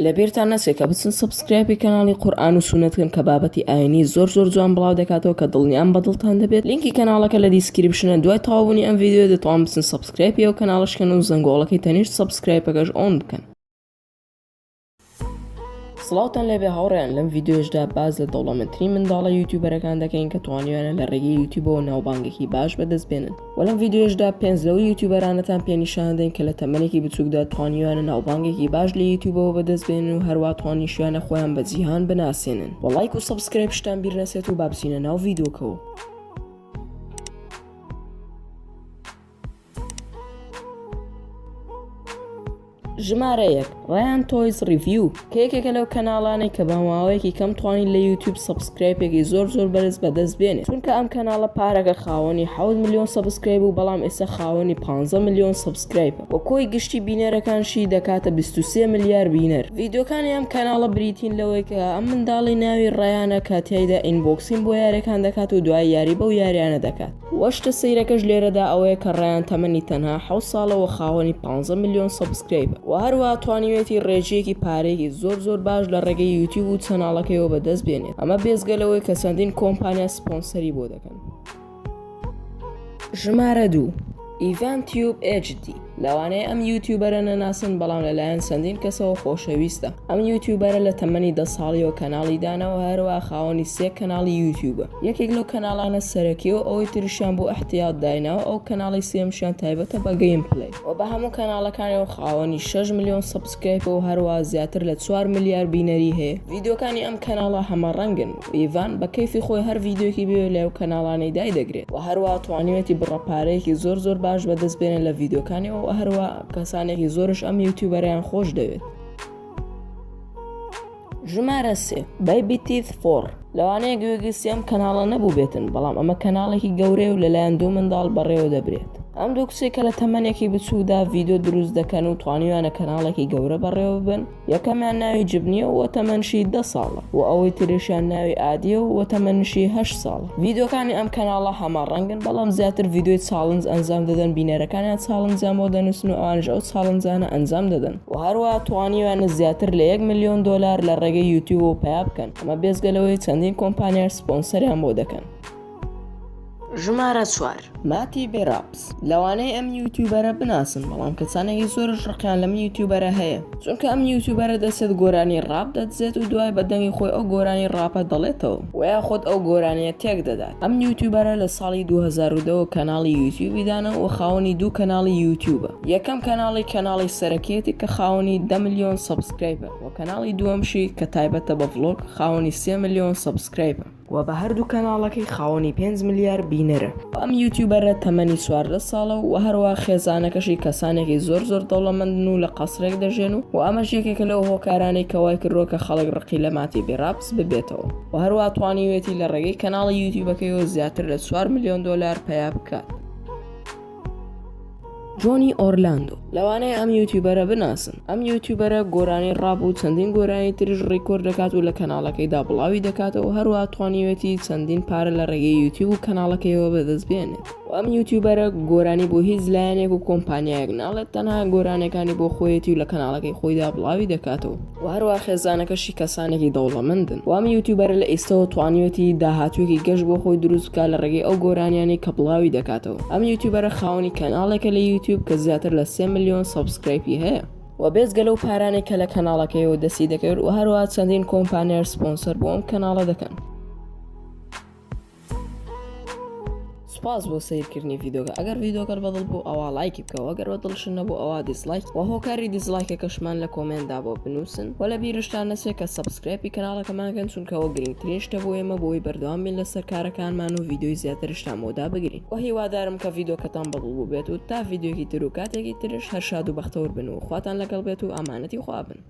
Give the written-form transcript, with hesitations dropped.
لەبیرتان نەچێت کە بچن سبسکرایبی کەناڵی قورئان و سونەتکن کە بابەتی ئاینی زۆر جوان بڵاو دەکاتەوە کە دڵنیان بەدڵتان دەبێت. لینکی کەناڵەکە لە دیسکریپشنە. دوای تەواوبوونی ئەم ڤیدیۆ دەتوانن بچن سبسکرایبی ئەو کەناڵشکن و زەنگۆڵەکەی تەنیشت سبسکرایبەکەش ئۆن بکەن. سڵاوتان لێبێ هاوڕێیان، لەم ڤیدیۆشدا باز لە دەوڵەمەندترین منداڵە یوتیوبەرەکان دەکەین کە توانیویانە لە ڕێگەی یوتیوبەوە ناوبانگێکی باش بەدەست بێنن. و لەم ڤیدیۆشدا 5 لەو یوتیوبەرانەتان پێنیشان دەین کە لە تەمەنێکی بچووکدا توانیویانە ناوبانگێکی باش لە یوتیوبەوە بەدەست بێنن و هەروە توانیشیانە خۆیان بە جیهان بناسێنن. و لایک و سبسکرایب شتان بیر نەچێت و با بچینە ناو ڤیدیۆکەوە. ژمارە 1 ڕایان تۆیز ریڤیو کە یەکێکە لەو کەناڵانەی کە بە ماوەیەکی کەم توانین لە یوتیوب سبسکرایبێکی زۆر بەرز بەدەست بێنێت، چونکە ئەم کەناڵە پارەکە خاوەنی 7 ملیۆن سبسکرایب و بەڵام ئێستا خاوەنی 15 ملیۆن سبسکرایبە و کۆی گشتی بینەرەکانشی دەکاتە 23 ملیار بینەر. ڤیدیۆکانی ئەم کەناڵە بریتین لەوەی کە ئەم منداڵی ناوی ڕایانە کاتیایدا ئینبۆکسین بۆ یاریەکان دەکات و دوای یاری بەو یاریانە دەکات. وەشتە سەیرەکەش لێرەدا ئەوەیە کە ڕایان تەمەنی تەنها 7 ساڵەوە خاوەنی 15 ملیۆن سبسکرایبە و هەروە توانیوێتی ڕێژەیەکی پارەیەکی زۆر باش لە ڕێگەی یوتیوب و چەناڵەکەیەوە بەدەست بێنێت. ئەمە بێزگەلەوەی کە چەندین کۆمپانیا سپۆنسەری بۆ دەکەن. ژمارە 2 ئیڤان تیوب HD لەوانەیە ئەم یوتیوبەرە نەناسن، بەڵام لەلایەن چەندین کەسەوە خۆشەویستە. ئەم یوتیوبەرە لە تەمەنی 10 ساڵیەوە کەناڵی داناوە، هەروە خاوەنی 3 کەناڵی یوتیوبە. یەکێک لەو کەناڵانە سەرەکیەوە ئەوەی تریشیان بۆ احتیاط دایناوە، ئەو کەناڵی سێمشیان تایبەتە بە گەیم پلەی و بە هەموو کەناڵەکانەوە خاوەنی 6 ملیۆن سبسکرایب و هەروە زیاتر لە 4 ملیار بینەری هەیە. ڤیدیۆکانی ئەم کەناڵە هەمەڕەنگن و ئیڤان بە کەیفی خۆی هەر ڤیدیۆکی بێ لەو کەناڵانەی دای دەگرێت و هەروە توانیوێتی بڕەپارەیەکی زۆر باش بەدەست بێنن لە ڤیدیۆکانیەوە و هەروە کەسانێکی زۆرش ئەم یوتیوبەریان خۆش دەوێت. ژمارە 3 بەیبیتیث 4 لەوانەیە گوێگوێستی ئەم کەناڵە نەبوو بێتن، بەڵام ئەمە کەناڵێکی گەورەیە و لەلایەن دوو منداڵ بەڕێوە دەبرێت. ئەم دوو کچێکە لە تەمەنێکی بچوودا ڤیدیۆ دروست دەکەن و توانیویانە کەناڵێکی گەورە بەڕێوە بن. یەکەمیان ناوی جبنیە و تەمەنشی 10 ساڵە و ئەوەی تریشیان ناوی ئادیە و تەمەنشی 8 ساڵە. ڤیدیۆکانی ئەم کەناڵە هەمەڕەنگن، بەڵام زیاتر ڤیدیۆی چاڵنج ئەنجام دەدەن، بینەرەکانیان چاڵنجیان بۆ دەنووسن و ئەوانش ئەو چاڵنجانە ئەنجام دەدەن و هەروە توانیویانە زیاتر لە 1 ملیۆن دۆلار لە ڕێگەی یوتیوب پیا بکەن. ئەمە بێزگەلەوەی چەندین کۆمپانیا سپۆنسەریان بۆ دەکەن. ژمارە 4 ماتی بێرابس لەوانەیە ئەم یوتیوبەرە بناسن، بەڵام کەسانێکی زۆرش ڕقیان لەم یوتیوبەرە هەیە، چونکە ئەم یوتیوبەرە دەسێت گۆرانی ڕاپ دەدزێت و دوای بەدەنگی خۆی ئەو گۆرانی ڕاپە دەڵێتەوە و یاخۆت ئەو گۆرانیە تێک دەدات. ئەم یوتیوبەرە لە ساڵی 2010 کەناڵی یوتیوبی دانا و خاوەنی 2 کەناڵی یوتیوبە. یەکەم کەناڵی سەرەکیەتی کە خاوەنی 10 ملیۆن سبسکرایبە و کەناڵی دووەمشی کە تایبەتە بە ڤلۆگ خاوەنی 3 ملیۆن سبسکرایبە و بە هەردوو کەناڵەکەی خاوەنی 5 ملیار بینەرە. ئەم یوتیوبەرە تەمەنی 14 ساڵە و هەروە خێزانەکەشی کەسانێکی زۆر دەوڵەمەندن و لە قەسرێک دەژێن و ئەمەش یەکێکە لەو هۆکارانەی کەوای کردووە کە خەڵک ڕقی لە ماتی بێرابس ببێتەوە و هەروە توانیوێتی لە ڕێگەی کەناڵی یوتیوبەکەیەوە زیاتر لە 4 ملیۆن دۆلار پیا بکات. جۆنی ئۆرلاندۆ لەوانەیە ئەم یوتیوبەرە بناسن. ئەم یوتیوبەرە گۆرانی ڕاب و چەندین گۆرانی تریش ڕیکۆرد دەکات و لە کەناڵەکەیدا بڵاوی دەکاتەوە، هەروە توانیوێتی چەندین پارە لە ڕێگەی یوتیوب و کەناڵەکەیەوە بەدەست بێنێت و ئەم یوتیوبەرە گۆرانی بۆ هیچ لایەنێک و کۆمپانیایەک ناڵێت، تەنها گۆرانەکانی بۆ خۆیەتی و لە کەناڵەکەی خۆیدا بڵاوی دەکاتەوە و هەروە خێزانەکەشی کەسانێکی دەوڵەمەندن و ئەم یوتیوبەرە لە ئێستەوە توانیوێتی داهاتوویەکی گەشت بۆ خۆی دروست بکات لە ڕێگەی ئەو گۆرانیانی کە بڵاوی دەکاتەوە. ئەم یوتیوبەرە خاوەنی کەناڵێکە لە یوتیوب کە زیاتر لە 3 ملیۆن سبسکرایبی هەیە و بێزگە لەو پارانێک کە لە کەناڵەکەیەوە دەستی دەکەوێت و هەروە چەندین کۆمپانیار سپۆنسەر بۆ ئەم کەناڵە دەکەن. سپاس بۆ سیرکردنی ڤیدیۆکە. ئەگەر ڤیدیۆکە بەدڵ بوو ئەوە لایکی بکەوە، ئەگەر بەدڵشن نەبوو ئەوە دیسلایک و هۆکاری دیسلایکەکەشمان لە کۆمنتدا بۆ بنووسن و لە بیرشتان نەچێت کە سبسکرایبی کەناڵەکەمانکەن، چونکەوە گرنگترین شتە بۆ ئێمە بۆی بەردەوام بین لەسەر کارەکانمان و ڤیدیۆی زیاترشتان بۆدا بگرین و هیوادارم کە ڤیدیۆکەتان بەدڵ بوو بێت و تا ڤیدیۆکی تر و کاتێکی ترش هەر شاد و بەختەوەر بن و خواتان لەگەڵ بێت و ئامانەتی خوا بن.